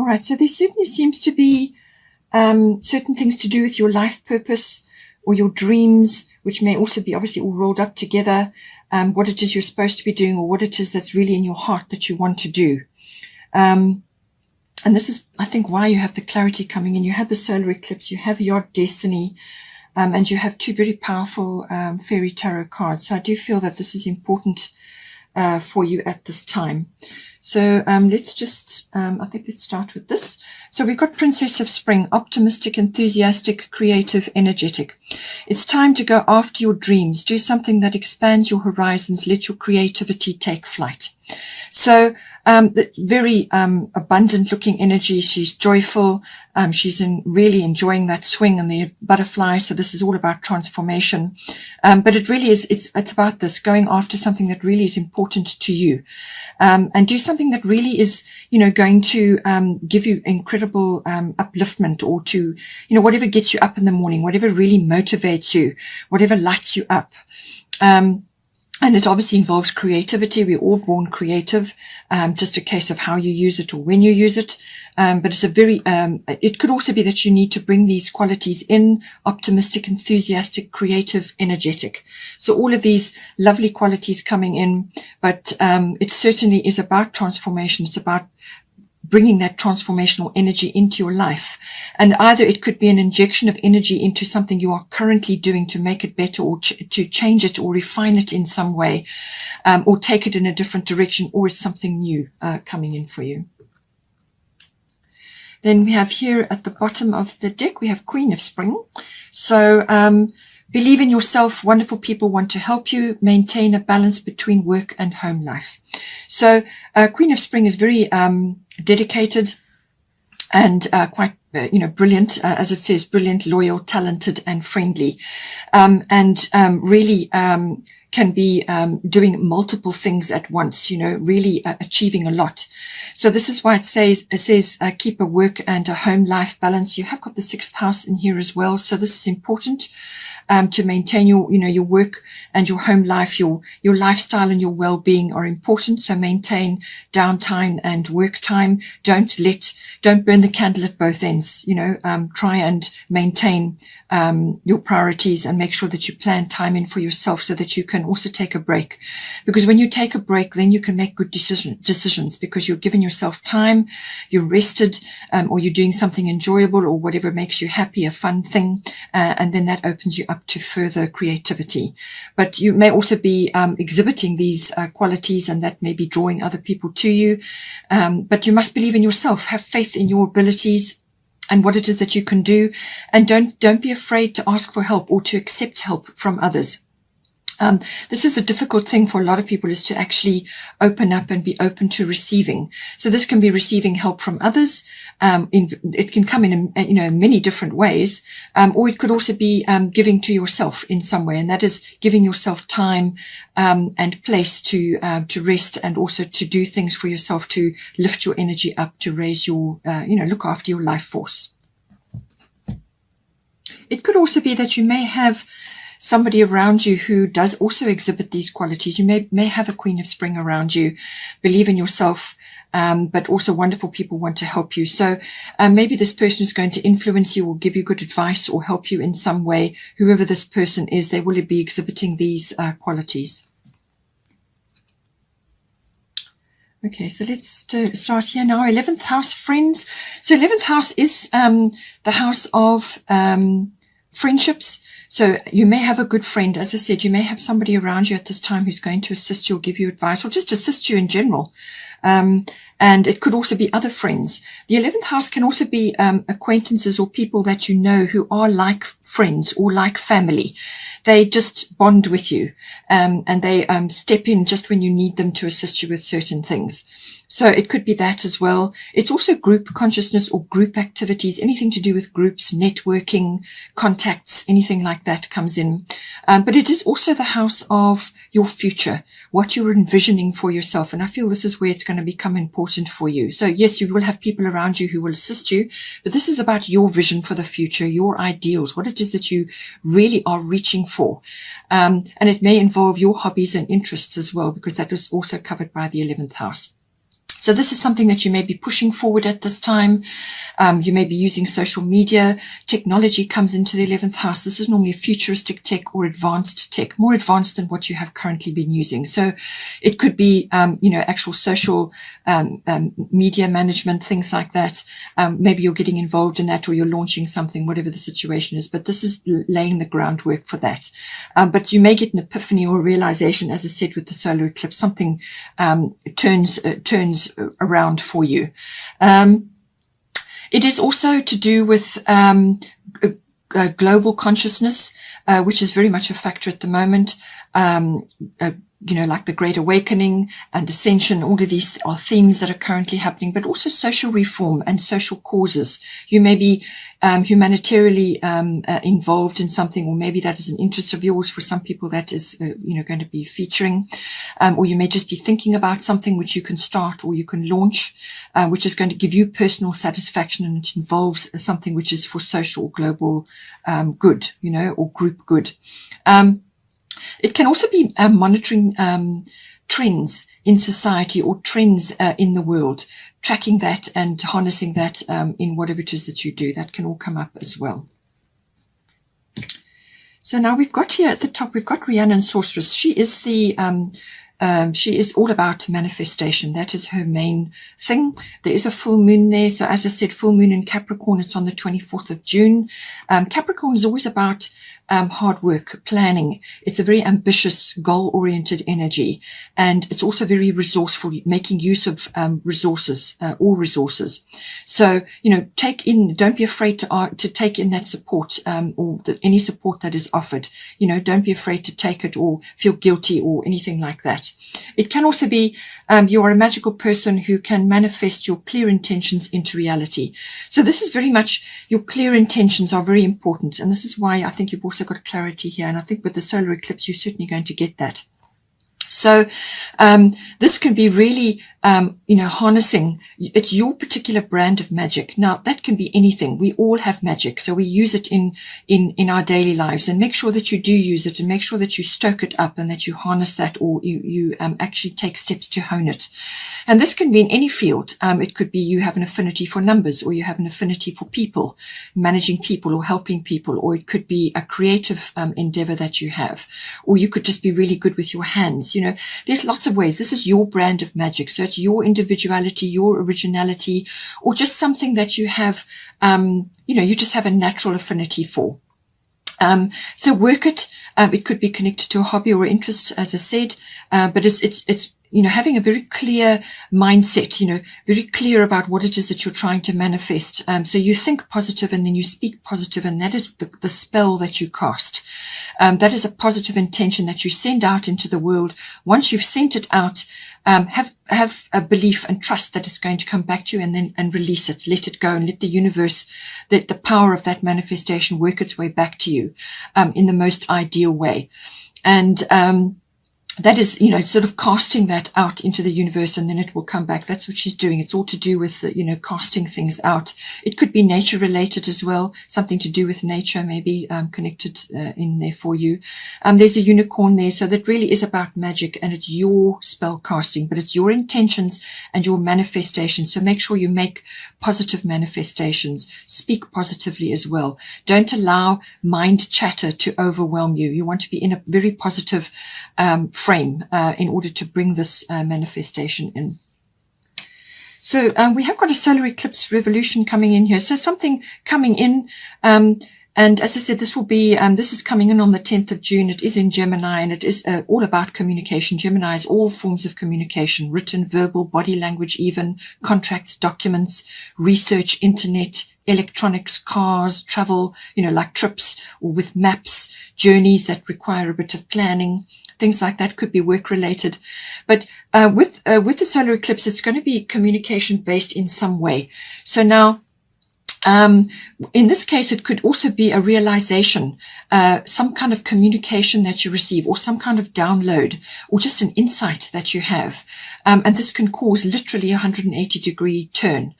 All right, so there certainly seems to be certain things to do with your life purpose or your dreams, which may also be obviously all rolled up together, what it is you're supposed to be doing or what it is that's really in your heart that you want to do. And this is, I think, why you have the clarity coming in. You have the solar eclipse, you have your destiny, and you have two very powerful fairy tarot cards. So I do feel that this is important for you at this time. So let's just, I think let's start with this. So we've got Princess of Spring, optimistic, enthusiastic, creative, energetic. It's time to go after your dreams. Do something that expands your horizons. Let your creativity take flight. So very abundant looking energy. She's joyful. She's really enjoying that swing and the butterfly. So this is all about transformation. But it really is, it's about this, going after something that really is important to you. And do something that really is, going to give you incredible upliftment, or to, whatever gets you up in the morning, whatever really motivates you, whatever lights you up. And it obviously involves creativity. We're all born creative, just a case of how you use it or when you use it. But it's a very, it could also be that you need to bring these qualities in: optimistic, enthusiastic, creative, energetic. So all of these lovely qualities coming in, but it certainly is about transformation. It's about bringing that transformational energy into your life. And either it could be an injection of energy into something you are currently doing to make it better, or to change it or refine it in some way, or take it in a different direction, or it's something new coming in for you. Then we have here at the bottom of the deck, we have Queen of Spring. So believe in yourself. Wonderful people want to help you. Maintain a balance between work and home life. So Queen of Spring is very dedicated and quite brilliant, as it says, brilliant, loyal, talented, and friendly, and really can be doing multiple things at once, really achieving a lot. So this is why it says keep a work and a home life balance. You have got the 6th house in here as well, so this is important. To maintain your work and your home life, your lifestyle and your well-being are important. So maintain downtime and work time. Don't burn the candle at both ends. Try and maintain your priorities, and make sure that you plan time in for yourself so that you can also take a break. Because when you take a break, then you can make good decisions, because you're giving yourself time, you're rested, or you're doing something enjoyable or whatever makes you happy, a fun thing, and then that opens you up to further creativity. But you may also be exhibiting these qualities, and that may be drawing other people to you. But you must believe in yourself, have faith in your abilities and what it is that you can do, and don't be afraid to ask for help or to accept help from others. This is a difficult thing for a lot of people, is to actually open up and be open to receiving. So this can be receiving help from others. It can come in, many different ways. Or it could also be, giving to yourself in some way. And that is giving yourself time, and place to rest, and also to do things for yourself, to lift your energy up, to raise your, look after your life force. It could also be that you may have somebody around you who does also exhibit these qualities. You may have a Queen of Spring around you. Believe in yourself, but also wonderful people want to help you. So maybe this person is going to influence you or give you good advice or help you in some way. Whoever this person is, they will be exhibiting these qualities. Okay, so let's start here now. 11th house, friends. So 11th house is the house of friendships. So you may have a good friend. As I said, you may have somebody around you at this time who's going to assist you or give you advice, or just assist you in general. And it could also be other friends. The 11th house can also be acquaintances or people that you know who are like friends or like family. They just bond with you, and they step in just when you need them to assist you with certain things. So it could be that as well. It's also group consciousness or group activities, anything to do with groups, networking, contacts, anything like that comes in. But it is also the house of your future, what you're envisioning for yourself. And I feel this is where it's going to become important for you. So yes, you will have people around you who will assist you, but this is about your vision for the future, your ideals, what it is that you really are reaching for. And it may involve your hobbies and interests as well, because that is also covered by the 11th house. So this is something that you may be pushing forward at this time. You may be using social media. Technology comes into the 11th house. This is normally futuristic tech or advanced tech, more advanced than what you have currently been using. So it could be, actual social media management, things like that. Maybe you're getting involved in that, or you're launching something, whatever the situation is. But this is laying the groundwork for that. But you may get an epiphany or a realization, as I said, with the solar eclipse, something turns around for you. It is also to do with global consciousness, which is very much a factor at the moment. Like the Great Awakening and Ascension, all of these are themes that are currently happening, but also social reform and social causes. You may be humanitarianly involved in something, or maybe that is an interest of yours. For some people, that is, going to be featuring, or you may just be thinking about something which you can start or you can launch, which is going to give you personal satisfaction, and it involves something which is for social or global good, or group good. It can also be monitoring trends in society or trends in the world, tracking that and harnessing that in whatever it is that you do. That can all come up as well. So now we've got here at the top, we've got Rhiannon Sorceress. She is she is all about manifestation. That is her main thing. There is a full moon there. So as I said, full moon in Capricorn, it's on the 24th of June. Capricorn is always about hard work, planning. It's a very ambitious, goal-oriented energy. And it's also very resourceful, making use of resources, all resources. So, don't be afraid to take in that support, or any support that is offered. Don't be afraid to take it or feel guilty or anything like that. It can also be you are a magical person who can manifest your clear intentions into reality. So this is very much, your clear intentions are very important. And this is why I think you've also got clarity here. And I think with the solar eclipse, you're certainly going to get that. So this can be really, harnessing. It's your particular brand of magic. Now, that can be anything. We all have magic. So we use it in our daily lives, and make sure that you do use it, and make sure that you stoke it up and that you harness that, or you actually take steps to hone it. And this can be in any field. It could be you have an affinity for numbers, or you have an affinity for people, managing people or helping people, or it could be a creative endeavor that you have, or you could just be really good with your hands. There's lots of ways. This is your brand of magic. So it's your individuality, your originality, or just something that you have, you just have a natural affinity for. So work it. It could be connected to a hobby or interest, as I said, but it's having a very clear mindset, very clear about what it is that you're trying to manifest. So you think positive and then you speak positive, and that is the spell that you cast. That is a positive intention that you send out into the world. Once you've sent it out, have a belief and trust that it's going to come back to you, and release it, let it go, and let the universe, the power of that manifestation work its way back to you, in the most ideal way. And, that is, sort of casting that out into the universe, and then it will come back. That's what she's doing. It's all to do with, casting things out. It could be nature related as well, something to do with nature, maybe connected in there for you. There's a unicorn there. So that really is about magic, and it's your spell casting, but it's your intentions and your manifestations. So make sure you make positive manifestations. Speak positively as well. Don't allow mind chatter to overwhelm you. You want to be in a very positive frame in order to bring this manifestation in. So we have got a solar eclipse revolution coming in here. So something coming in, and as I said, this will be, this is coming in on the 10th of June. It is in Gemini, and it is all about communication. Gemini is all forms of communication, written, verbal, body language, even contracts, documents, research, internet, electronics, cars, travel, like trips, or with maps, journeys that require a bit of planning, things like that. Could be work related. But with the solar eclipse, it's going to be communication based in some way. So now, In this case, it could also be a realization, some kind of communication that you receive, or some kind of download, or just an insight that you have. And this can cause literally a 180-degree turn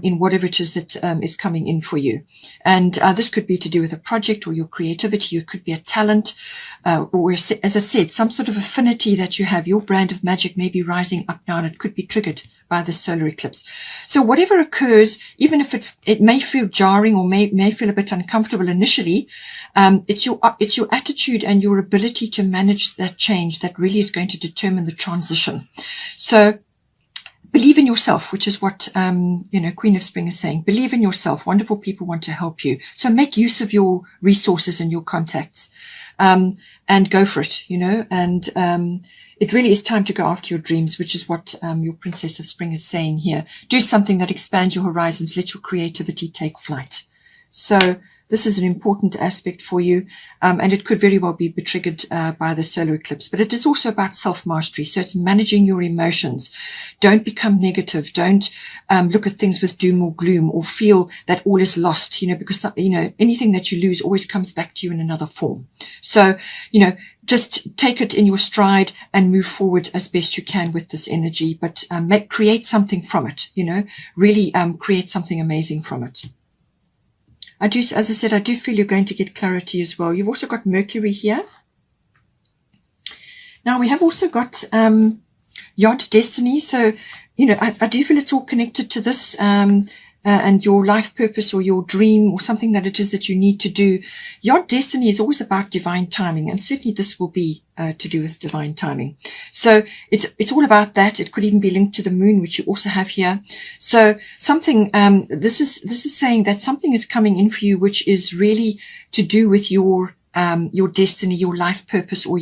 in whatever it is that is coming in for you. And this could be to do with a project or your creativity. It could be a talent, or, as I said, some sort of affinity that you have. Your brand of magic may be rising up now, and it could be triggered by the solar eclipse. So whatever occurs, even if it may feel jarring or may feel a bit uncomfortable initially, it's your attitude and your ability to manage that change that really is going to determine the transition. So believe in yourself, which is what Queen of Spring is saying. Believe in yourself. Wonderful people want to help you. So make use of your resources and your contacts, and go for it. And it really is time to go after your dreams, which is what your Princess of Spring is saying here. Do something that expands your horizons. Let your creativity take flight. So this is an important aspect for you, and it could very well be triggered by the solar eclipse. But it is also about self-mastery. So it's managing your emotions. Don't become negative. Don't look at things with doom or gloom, or feel that all is lost, because, anything that you lose always comes back to you in another form. So, just take it in your stride and move forward as best you can with this energy, but create something from it, really create something amazing from it. As I said, I do feel you're going to get clarity as well. You've also got Mercury here. Now we have also got Yod Destiny. So, I do feel it's all connected to this, and your life purpose or your dream or something that it is that you need to do. Your destiny is always about divine timing, and certainly this will be to do with divine timing. So it's all about that. It could even be linked to the moon, which you also have here. So something, this is saying that something is coming in for you, which is really to do with your destiny, your life purpose, or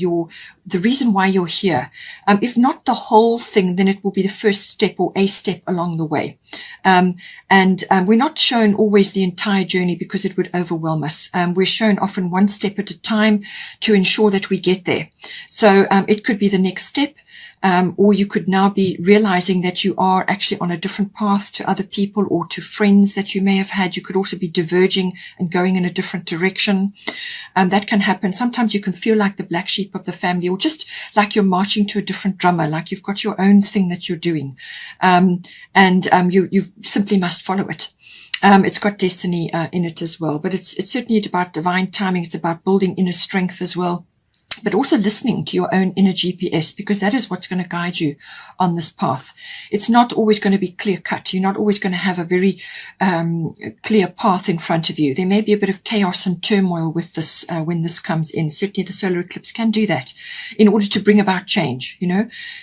the reason why you're here. If not the whole thing, then it will be the first step or a step along the way. And we're not shown always the entire journey because it would overwhelm us. We're shown often one step at a time to ensure that we get there. So it could be the next step. Or you could now be realizing that you are actually on a different path to other people or to friends that you may have had. You could also be diverging and going in a different direction. That can happen. Sometimes you can feel like the black sheep of the family, or just like you're marching to a different drummer, like you've got your own thing that you're doing. You simply must follow it. It's got destiny in it as well, but it's certainly about divine timing. It's about building inner strength as well, but also listening to your own inner GPS, because that is what's going to guide you on this path. It's not always going to be clear cut. You're not always going to have a very clear path in front of you. There may be a bit of chaos and turmoil with this when this comes in. Certainly the solar eclipse can do that in order to bring about change,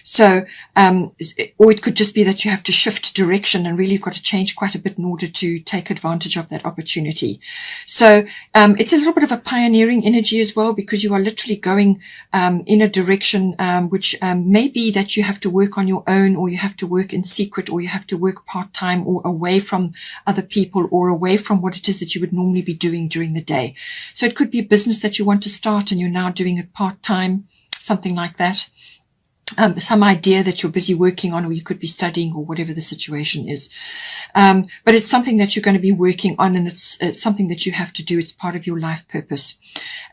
So, or it could just be that you have to shift direction and really you've got to change quite a bit in order to take advantage of that opportunity. So it's a little bit of a pioneering energy as well, because you are literally going in a direction which may be that you have to work on your own, or you have to work in secret, or you have to work part-time, or away from other people, or away from what it is that you would normally be doing during the day. So it could be a business that you want to start and you're now doing it part-time, something like that. Some idea that you're busy working on, or you could be studying, or whatever the situation is. But it's something that you're going to be working on, and it's something that you have to do. It's part of your life purpose.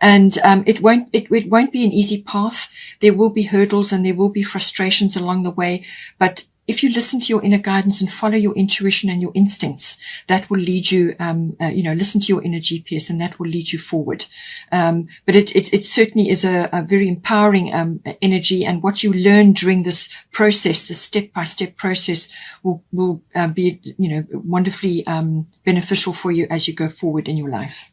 And it won't be an easy path. There will be hurdles and there will be frustrations along the way, but if you listen to your inner guidance and follow your intuition and your instincts, that will lead you, listen to your inner GPS, and that will lead you forward. But it certainly is a very empowering energy, and what you learn during this process, the step-by-step process, will be, wonderfully beneficial for you as you go forward in your life.